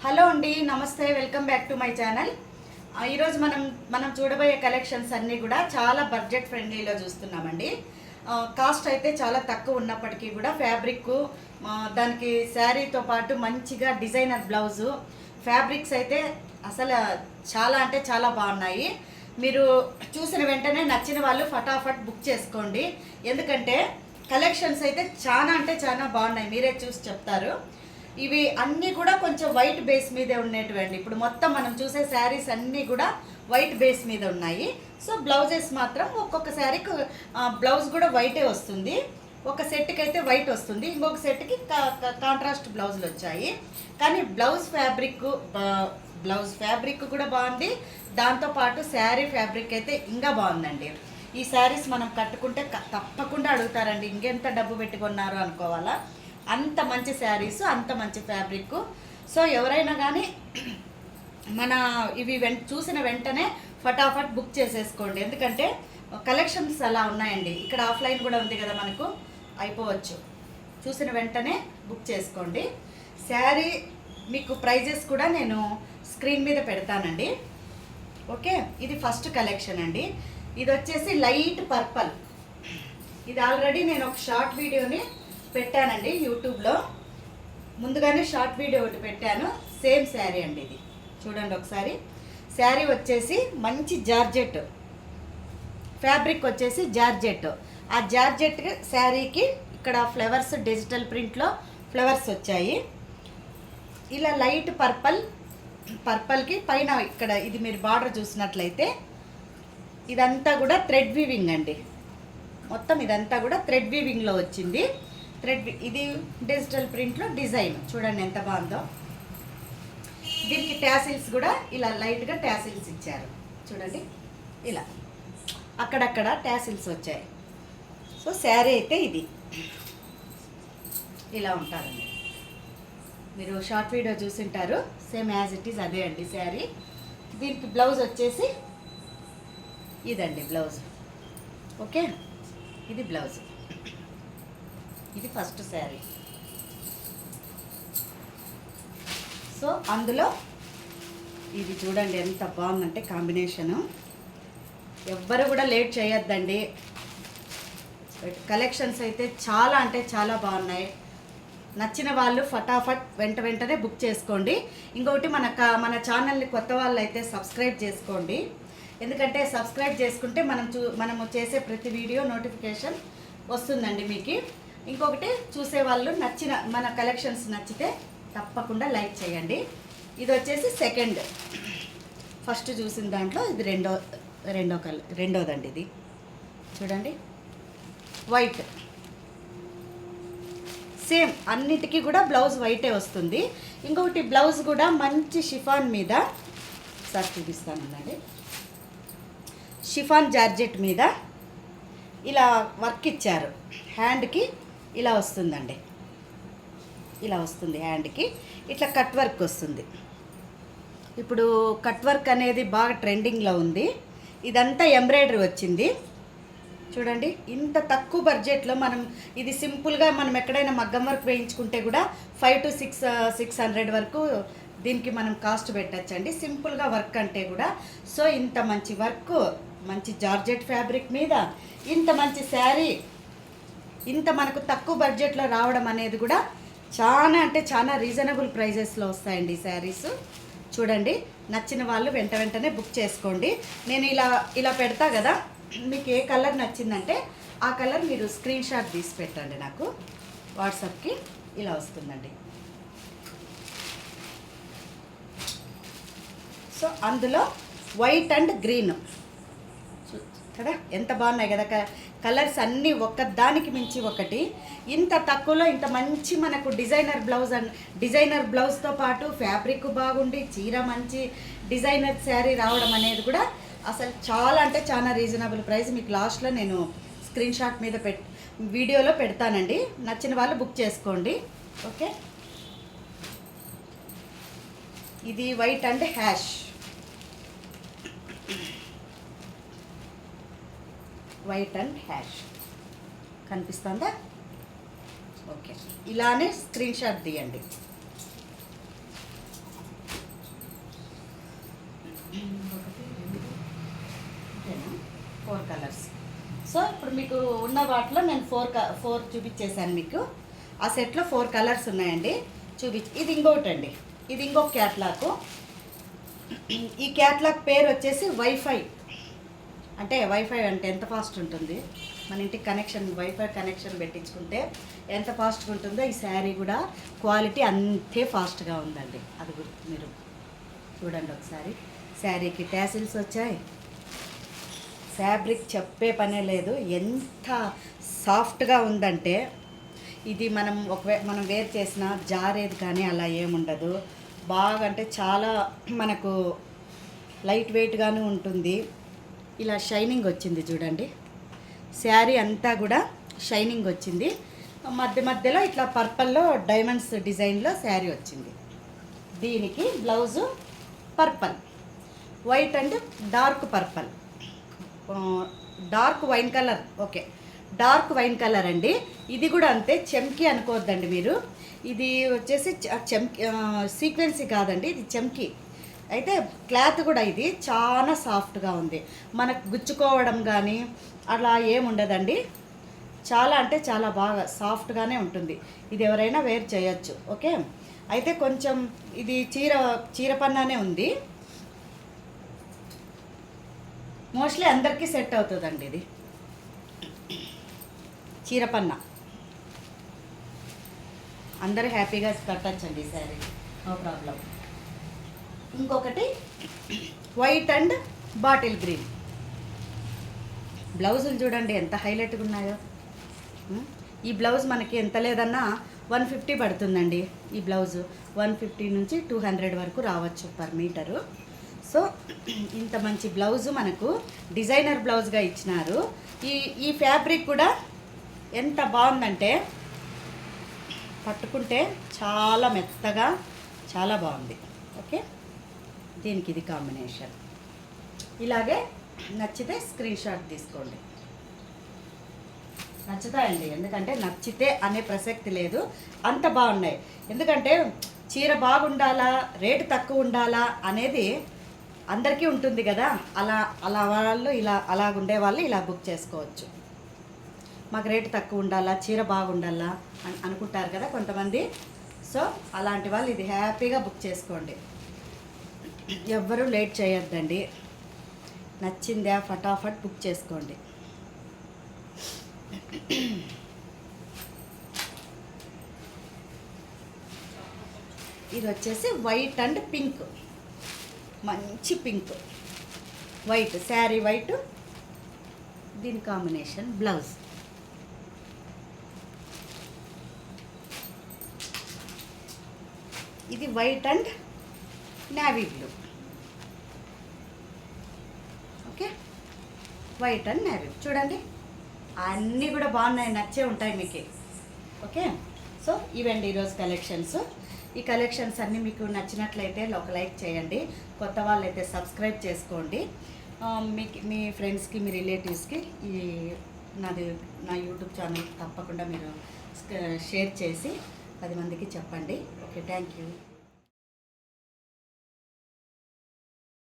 Hello అండి, నమస్తే, welcome back to my channel. ఈరోజు మనం చూడబోయే కలెక్షన్స్ అన్నీ కూడా చాలా బడ్జెట్ ఫ్రెండ్లీలో చూస్తున్నామండి. కాస్ట్ అయితే చాలా తక్కువ ఉన్నప్పటికీ కూడా ఫ్యాబ్రిక్, దానికి శారీతో పాటు మంచిగా డిజైనర్ బ్లౌజు, ఫ్యాబ్రిక్స్ అయితే అసలు చాలా అంటే చాలా బాగున్నాయి. మీరు చూసిన వెంటనే నచ్చిన వాళ్ళు ఫటాఫట్ బుక్ చేసుకోండి. ఎందుకంటే కలెక్షన్స్ అయితే చాలా అంటే చాలా బాగున్నాయి, మీరే చూసి చెప్తారు. ఇవి అన్నీ కూడా కొంచెం వైట్ బేస్ మీదే ఉండేటివండి. ఇప్పుడు మొత్తం మనం చూసే శారీస్ అన్నీ కూడా వైట్ బేస్ మీద ఉన్నాయి. సో బ్లౌజెస్ మాత్రం ఒక్కొక్క శారీకి బ్లౌజ్ కూడా వైటే వస్తుంది. ఒక సెట్కి అయితే వైట్ వస్తుంది, ఇంకొక సెట్కి కాంట్రాస్ట్ బ్లౌజులు వచ్చాయి. కానీ బ్లౌజ్ ఫ్యాబ్రిక్ కూడా బాగుంది. దాంతోపాటు శారీ ఫ్యాబ్రిక్ అయితే ఇంకా బాగుందండి. ఈ శారీస్ మనం కట్టుకుంటే తప్పకుండా అడుగుతారండి, ఇంకెంత డబ్బు పెట్టుకున్నారు అనుకోవాలా. అంత మంచి శారీస్, అంత మంచి ఫ్యాబ్రిక్. సో ఎవరైనా కానీ మన ఇవి చూసిన వెంటనే ఫటాఫట్ బుక్ చేసేసుకోండి. ఎందుకంటే కలెక్షన్స్ అలా ఉన్నాయండి. ఇక్కడ ఆఫ్లైన్ కూడా ఉంది కదా, మనకు అయిపోవచ్చు. చూసిన వెంటనే బుక్ చేసుకోండి. శారీ మీకు ప్రైజెస్ కూడా నేను స్క్రీన్ మీద పెడతానండి. ఓకే, ఇది ఫస్ట్ కలెక్షన్ అండి. ఇది వచ్చేసి లైట్ పర్పల్. ఇది ఆల్రెడీ నేను ఒక షార్ట్ వీడియోని పెట్టానండి యూట్యూబ్లో. ముందుగానే షార్ట్ వీడియో ఒకటి పెట్టాను. సేమ్ శారీ అండి ఇది, చూడండి ఒకసారి. శారీ వచ్చేసి మంచి జార్జెట్, ఫ్యాబ్రిక్ వచ్చేసి జార్జెట్. ఆ జార్జెట్ శారీకి ఇక్కడ ఫ్లవర్స్, డిజిటల్ ప్రింట్లో ఫ్లవర్స్ వచ్చాయి. ఇలా లైట్ పర్పల్కి పైన ఇక్కడ ఇది మీరు బార్డర్ చూసినట్లయితే ఇదంతా కూడా థ్రెడ్ వీవింగ్ అండి. మొత్తం ఇదంతా కూడా థ్రెడ్ వీవింగ్లో వచ్చింది. ఇది డిజిటల్ ప్రింట్లో డిజైన్ చూడండి ఎంత బాగుందో. దీనికి ట్యాసిల్స్ కూడా ఇలా లైట్గా ట్యాసిల్స్ ఇచ్చారు చూడండి. ఇలా అక్కడక్కడ ట్యాసిల్స్ వచ్చాయి. సో శారీ అయితే ఇది ఇలా ఉంటారండి. మీరు షార్ట్ వీడియో చూసింటారు, సేమ్ యాజ్ ఇట్ ఈజ్ అదే అండి శారీ. దీనికి బ్లౌజ్ వచ్చేసి ఇదండి బ్లౌజ్. ఓకే, ఇది బ్లౌజ్. ఇది ఫస్ట్ శారీ. సో అందులో ఇది చూడండి ఎంత బాగుందంటే కాంబినేషను. ఎవ్వరు కూడా లేట్ చేయొద్దండి. కలెక్షన్స్ అయితే చాలా అంటే చాలా బాగున్నాయి. నచ్చిన వాళ్ళు ఫటాఫట్ వెంటనే బుక్ చేసుకోండి. ఇంకొకటి మన ఛానల్ని కొత్త వాళ్ళు అయితే సబ్స్క్రైబ్ చేసుకోండి. ఎందుకంటే సబ్స్క్రైబ్ చేసుకుంటే మనము చేసే ప్రతి వీడియో నోటిఫికేషన్ వస్తుందండి మీకు. ఇంకొకటి చూసేవాళ్ళు మన కలెక్షన్స్ నచ్చితే తప్పకుండా లైక్ చేయండి. ఇది వచ్చేసి సెకండ్. ఫస్ట్ చూసిన దాంట్లో ఇది రెండోదండి. ఇది చూడండి వైట్. సేమ్ అన్నిటికీ కూడా బ్లౌజ్ వైటే వస్తుంది. ఇంకొకటి బ్లౌజ్ కూడా మంచి షిఫాన్ మీద, ఒకసారి చూపిస్తానండి. షిఫాన్ జార్జెట్ మీద ఇలా వర్క్ ఇచ్చారు. హ్యాండ్కి ఇలా వస్తుందండి, ఇలా వస్తుంది హ్యాండ్కి. ఇట్లా కట్ వర్క్ వస్తుంది. ఇప్పుడు కట్ వర్క్ అనేది బాగా ట్రెండింగ్లో ఉంది. ఇదంతా ఎంబ్రాయిడరీ వచ్చింది చూడండి. ఇంత తక్కువ బడ్జెట్లో ఇది సింపుల్గా మనం ఎక్కడైనా మగ్గం వర్క్ వేయించుకుంటే కూడా 500 to 600 వరకు దీనికి మనం కాస్ట్ పెట్టచ్చండి, సింపుల్గా వర్క్ అంటే కూడా. సో ఇంత మంచి వర్క్, మంచి జార్జెట్ ఫ్యాబ్రిక్ మీద ఇంత మంచి శారీ ఇంత మనకు తక్కువ బడ్జెట్లో రావడం అనేది కూడా చాలా అంటే చాలా రీజనబుల్ ప్రైజెస్లో వస్తాయండి ఈ శారీస్. చూడండి, నచ్చిన వాళ్ళు వెంటనే బుక్ చేసుకోండి. నేను ఇలా పెడతా కదా, మీకు ఏ కలర్ నచ్చిందంటే ఆ కలర్ మీరు స్క్రీన్ షాట్ తీసి పెట్టండి నాకు వాట్సాప్కి. ఇలా వస్తుందండి. సో అందులో వైట్ అండ్ గ్రీన్ కదా, ఎంత బాగున్నాయి కదా కలర్స్ అన్నీ, ఒక్కదానికి మించి ఒకటి. ఇంత తక్కువలో ఇంత మంచి మనకు డిజైనర్ బ్లౌజ్తో పాటు ఫ్యాబ్రిక్ బాగుండి చీర మంచి డిజైనర్ శారీ రావడం అనేది కూడా అసలు చాలా అంటే చాలా రీజనబుల్ ప్రైస్. మీకు లాస్ట్లో నేను స్క్రీన్ షాట్ మీద వీడియోలో పెడతానండి. నచ్చిన వాళ్ళు బుక్ చేసుకోండి. ఓకే, ఇది white and hash. White and hash కనిపిస్తుందా? ఓకే, ఇలానే స్క్రీన్ షాట్ తీయండి. ఒకటి, రెండు, ఓకేనా, 4 కలర్స్. సో ఇప్పుడు మీకు ఉన్న వాటిలో నేను ఫోర్ చూపించేశాను మీకు. ఆ సెట్లో 4 కలర్స్ ఉన్నాయండి. ఇది ఇంకొకటి అండి, ఇది ఇంకొక క్యాట్లాగ్. ఈ క్యాట్లాగ్ పేరు వచ్చేసి వైఫై. అంటే వైఫై అంటే ఎంత ఫాస్ట్ ఉంటుంది, మన ఇంటికి కనెక్షన్ వైఫై కనెక్షన్ పెట్టించుకుంటే ఎంత ఫాస్ట్గా ఉంటుందో ఈ శారీ కూడా క్వాలిటీ అంతే ఫాస్ట్గా ఉందండి. అది మీరు చూడండి ఒకసారి. శారీకి ట్యాసిల్స్ వచ్చాయి. ఫ్యాబ్రిక్ చెప్పే పనే లేదు, ఎంత సాఫ్ట్గా ఉందంటే ఇది మనం వేర్ చేసిన జారేది కానీ అలా ఏముండదు. బాగా అంటే చాలా మనకు లైట్ వెయిట్గాను ఉంటుంది. ఇలా షైనింగ్ వచ్చింది చూడండి. శారీ అంతా కూడా షైనింగ్ వచ్చింది. మధ్యలో ఇట్లా పర్పల్లో డైమండ్స్ డిజైన్లో శారీ వచ్చింది. దీనికి blouse purple, white and dark purple, dark wine colour. Okay, dark wine colour అండి. ఇది కూడా అంతే, చెమ్కీ అనుకోవద్దండి మీరు. ఇది వచ్చేసి చెమ్కీ సీక్వెన్సీ కాదండి, ఇది చెమ్కీ. అయితే క్లాత్ కూడా ఇది చాలా సాఫ్ట్గా ఉంది. మనకు గుచ్చుకోవడం కానీ అలా ఏముండదండి. చాలా అంటే చాలా బాగా సాఫ్ట్గానే ఉంటుంది. ఇది ఎవరైనా వేర్ చేయొచ్చు. ఓకే, అయితే కొంచెం ఇది చీర పన్నానే ఉంది. మోస్ట్లీ అందరికీ సెట్ అవుతుందండి. ఇది చీరపన్న అందరూ హ్యాపీగా కట్టచ్చండి ఈ శారీ, నో ప్రాబ్లం. ఇంకొకటి వైట్ అండ్ బాటిల్ గ్రీన్. బ్లౌజులు చూడండి ఎంత హైలైట్గా ఉన్నాయో. ఈ బ్లౌజ్ మనకి ఎంత లేదన్నా 150 పడుతుందండి. ఈ బ్లౌజు 150 నుంచి 200 వరకు రావచ్చు పర్ మీటరు. సో ఇంత మంచి బ్లౌజు మనకు డిజైనర్ బ్లౌజ్గా ఇచ్చినారు. ఈ ఫ్యాబ్రిక్ కూడా ఎంత బాగుందంటే పట్టుకుంటే చాలా మెత్తగా చాలా బాగుంది. ఓకే, దీనికి ఇది కాంబినేషన్. ఇలాగే నచ్చితే స్క్రీన్ షాట్ తీసుకోండి. నచ్చుతాయండి, ఎందుకంటే నచ్చితే అనే ప్రసక్తి లేదు, అంత బాగున్నాయి. ఎందుకంటే చీర బాగుండాలా, రేటు తక్కువ ఉండాలా అనేది అందరికీ ఉంటుంది కదా. అలా వాళ్ళు అలాగుండే వాళ్ళు ఇలా బుక్ చేసుకోవచ్చు. మాకు రేటు తక్కువ ఉండాలా, చీర బాగుండాలా అని అనుకుంటారు కదా కొంతమంది. సో అలాంటి వాళ్ళు ఇది హ్యాపీగా బుక్ చేసుకోండి. ఎవ్వరూ లేట్ చేయొద్దండి. నచ్చిందా ఫటాఫట్ బుక్ చేసుకోండి. ఇది వచ్చేసి వైట్ అండ్ పింక్, మంచి పింక్, వైట్ శారీ వైట్, దీని కాంబినేషన్ బ్లౌజ్. ఇది white and navy blue. Okay, white and navy చూడండి, అన్నీ కూడా బాగున్నాయి, నచ్చే ఉంటాయి మీకు. ఓకే, సో ఇవండి ఈరోజు కలెక్షన్స్. ఈ కలెక్షన్స్ అన్నీ మీకు నచ్చినట్లయితే ఒక లైక్ చేయండి. కొత్త వాళ్ళైతే సబ్స్క్రైబ్ చేసుకోండి. మీ ఫ్రెండ్స్కి, మీ రిలేటివ్స్కి నా యూట్యూబ్ ఛానల్ తప్పకుండా మీరు షేర్ చేసి 10 మందికి చెప్పండి. Okay, thank you.